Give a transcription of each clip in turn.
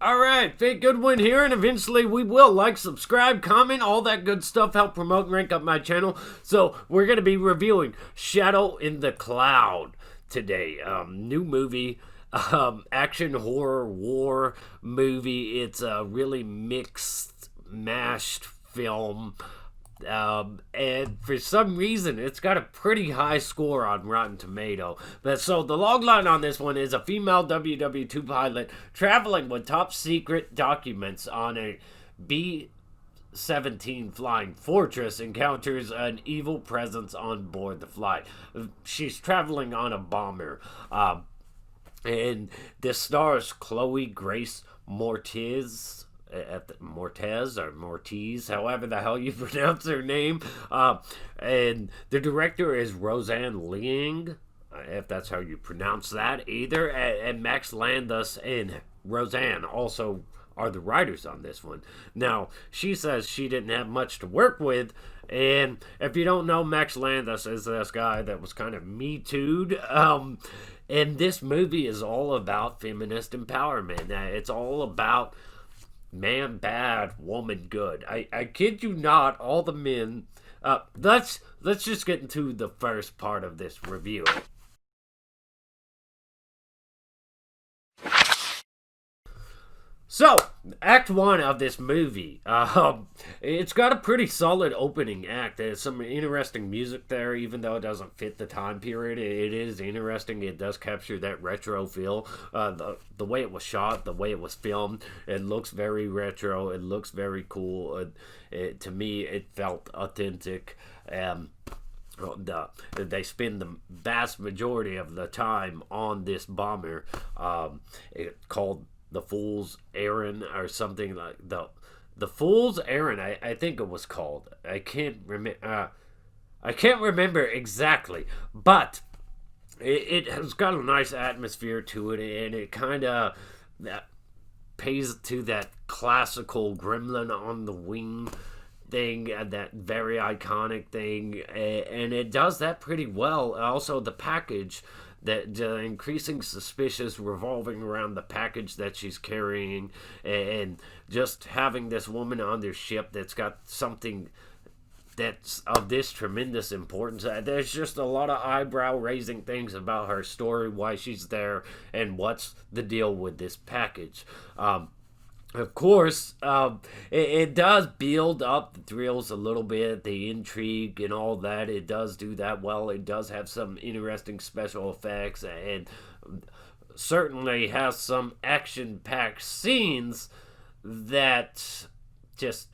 Alright, Fake Goodwin here, and eventually we will like, subscribe, comment, all that good stuff, help promote and rank up my channel. So, we're going to be reviewing Shadow in the Cloud today. New movie, action, horror, war movie. It's a really mixed, mashed film. And for some reason, it's got a pretty high score on Rotten Tomato. But so the logline on this one is a female WWII pilot traveling with top secret documents on a B-17 flying fortress encounters an evil presence on board the flight. She's traveling on a bomber. And this stars Chloë Grace Moretz. Moretz or Moretz, however the hell you pronounce her name. And the director is Roseanne Liang, if that's how you pronounce that either. And Max Landis and Roseanne also are the writers on this one. Now, she says she didn't have much to work with. And if you don't know, Max Landis is this guy that was kind of Me Too'd. And this movie is all about feminist empowerment. It's all about man bad, woman good. I kid you not, all the men. Let's just get into the first part of this review. So, Act 1 of this movie, it's got a pretty solid opening act. There's some interesting music there, even though it doesn't fit the time period. It is interesting. It does capture that retro feel. The way it was shot, the way it was filmed, it looks very retro. It looks very cool. To me, it felt authentic. They spend the vast majority of the time on this bomber. Called the Fool's Errand or something like the Fool's Errand. I think it was called. I can't remember exactly, but it has got a nice atmosphere to it, and it kind of pays to that classical Gremlin on the Wing thing, that very iconic thing, and it does that pretty well. Also, the package, that increasing suspicious revolving around the package that she's carrying, and just having this woman on their ship that's got something that's of this tremendous importance. There's just a lot of eyebrow raising things about her story, why she's there, and what's the deal with this package. Of course, it does build up the thrills a little bit, the intrigue and all that. It does do that well. It does have some interesting special effects, and certainly has some action-packed scenes that just,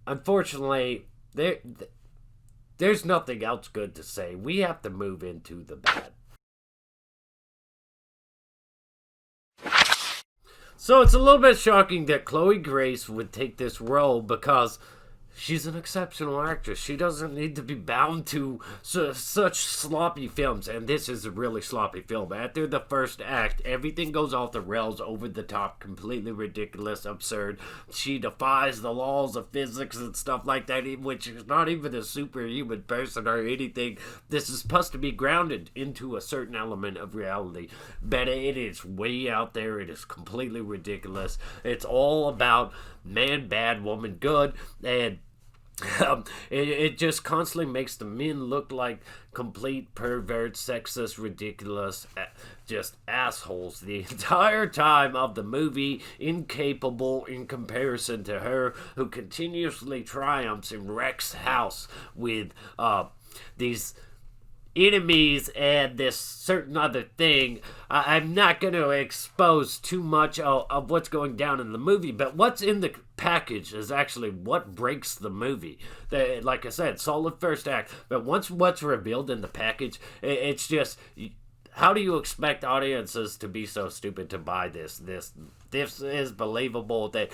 unfortunately, there's nothing else good to say. We have to move into the bad. So it's a little bit shocking that Chloë Grace would take this role, because she's an exceptional actress. She doesn't need to be bound to such sloppy films, and this is a really sloppy film. After the first act, everything goes off the rails, over the top, completely ridiculous, absurd. She defies the laws of physics and stuff like that, which is not even a superhuman person or anything. This is supposed to be grounded into a certain element of reality, but it is way out there. It is completely ridiculous. It's all about man bad, woman good, and it just constantly makes the men look like complete perverts, sexist, ridiculous, just assholes the entire time of the movie, incapable in comparison to her, who continuously triumphs in Rex's house with these enemies and this certain other thing. I'm not going to expose too much of what's going down in the movie, but what's in the package is actually what breaks the movie. Like I said, solid first act, but once what's revealed in the package, it's just, how do you expect audiences to be so stupid to buy this? This is believable that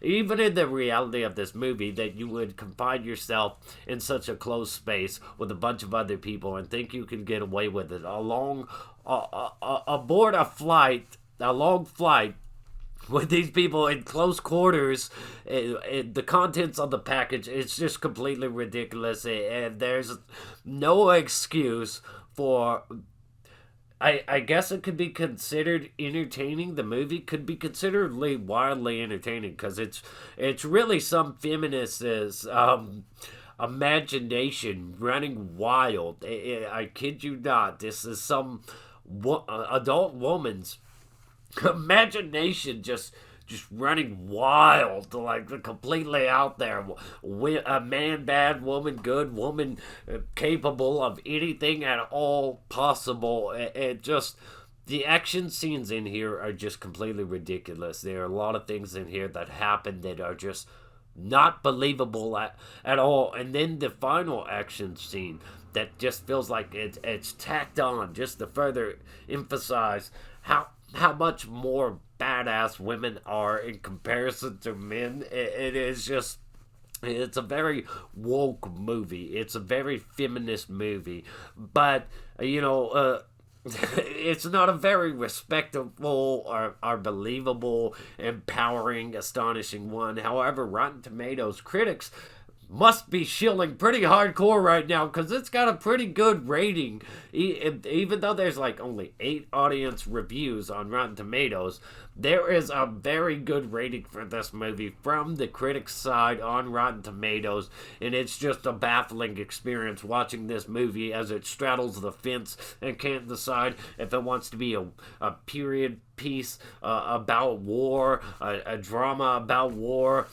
even in the reality of this movie, that you would confine yourself in such a closed space with a bunch of other people and think you can get away with it. Aboard a long flight, with these people in close quarters, the contents of the package, it's just completely ridiculous, and there's no excuse for I guess it could be considered entertaining. The movie could be considered wildly entertaining because it's really some feminists' imagination running wild. I kid you not. This is some adult woman's imagination just running wild, like completely out there. A man bad, woman good, woman capable of anything at all possible. It just the action scenes in here are just completely ridiculous. There are a lot of things in here that happen that are just not believable at all. And then the final action scene that just feels like it's tacked on just to further emphasize how much more badass women are in comparison to men. It is just it's a very woke movie. It's a very feminist movie, but it's not a very respectable or believable, empowering, astonishing one. However, Rotten Tomatoes critics must be shilling pretty hardcore right now because it's got a pretty good rating. Even though there's like only 8 audience reviews on Rotten Tomatoes, there is a very good rating for this movie from the critics' side on Rotten Tomatoes, and it's just a baffling experience watching this movie as it straddles the fence and can't decide if it wants to be a period piece about war, a drama about war,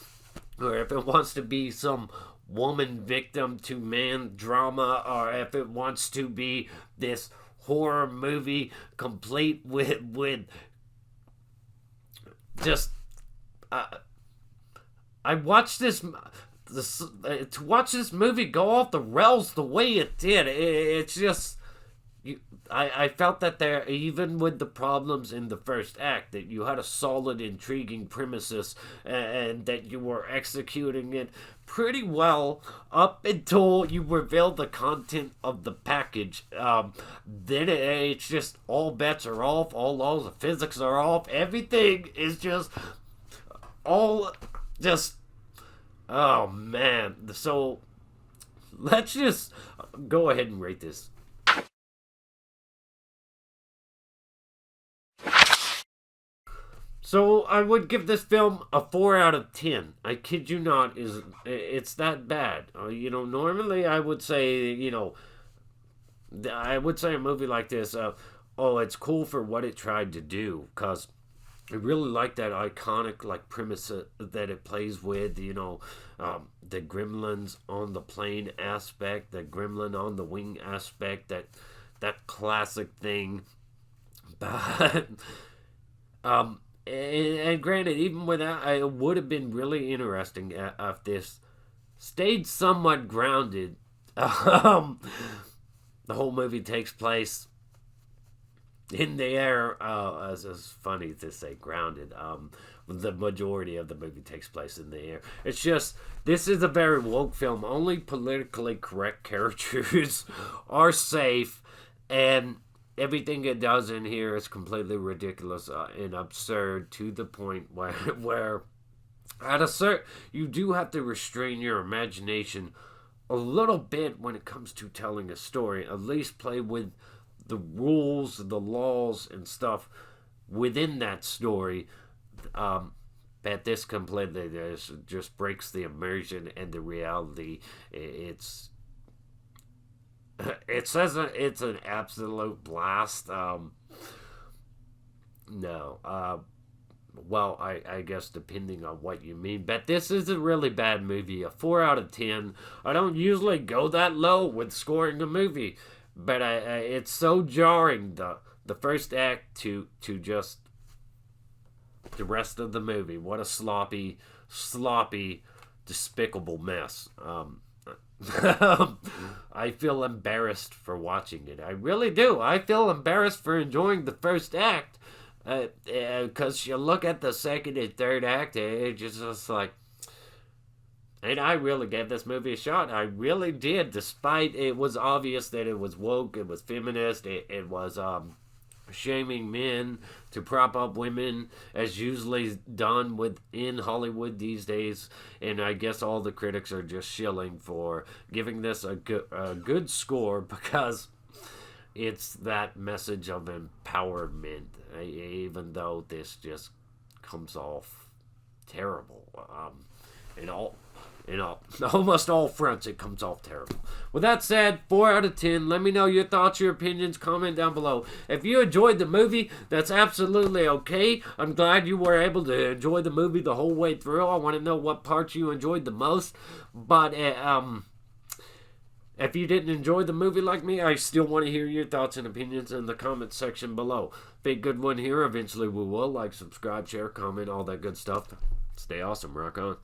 or if it wants to be some woman victim to man drama, or if it wants to be this horror movie complete with just I watched to watch this movie go off the rails the way it did. It's just I felt that there, even with the problems in the first act, that you had a solid, intriguing premises and that you were executing it pretty well up until you revealed the content of the package. Then it's just all bets are off, all laws of physics are off, everything is just all just oh man. So let's just go ahead and rate this. So I would give this film a 4 out of 10. I kid you not, it's that bad. Normally I would say, I would say a movie like this, it's cool for what it tried to do, because I really like that iconic premise that it plays with, the gremlins on the plane aspect, the gremlin on the wing aspect, that classic thing. But and granted, even with that, it would have been really interesting if this stayed somewhat grounded. The whole movie takes place in the air. It's funny to say grounded. The majority of the movie takes place in the air. It's just, this is a very woke film. Only politically correct characters are safe, and everything it does in here is completely ridiculous and absurd to the point where at a certain, you do have to restrain your imagination a little bit when it comes to telling a story. At least play with the rules, the laws, and stuff within that story. But this completely just breaks the immersion and the reality. It says it's an absolute blast. No. Well, I guess depending on what you mean. But this is a really bad movie. A 4 out of 10. I don't usually go that low with scoring a movie. But it's so jarring, the first act to just the rest of the movie. What a sloppy, despicable mess. I feel embarrassed for watching it. I really do. I feel embarrassed for enjoying the first act, because you look at the second and third act, it's just like, and I really gave this movie a shot. I really did, despite it was obvious that it was woke, it was feminist, it was shaming men to prop up women, as usually done within Hollywood these days. And I guess all the critics are just shilling for giving this a good score, because it's that message of empowerment, even though this just comes off terrible. In all, almost all fronts, it comes off terrible. With that said, 4 out of 10. Let me know your thoughts, your opinions. Comment down below. If you enjoyed the movie, that's absolutely okay. I'm glad you were able to enjoy the movie the whole way through. I want to know what parts you enjoyed the most. But if you didn't enjoy the movie like me, I still want to hear your thoughts and opinions in the comment section below. Big good one here. Eventually we will. Like, subscribe, share, comment, all that good stuff. Stay awesome. Rock on.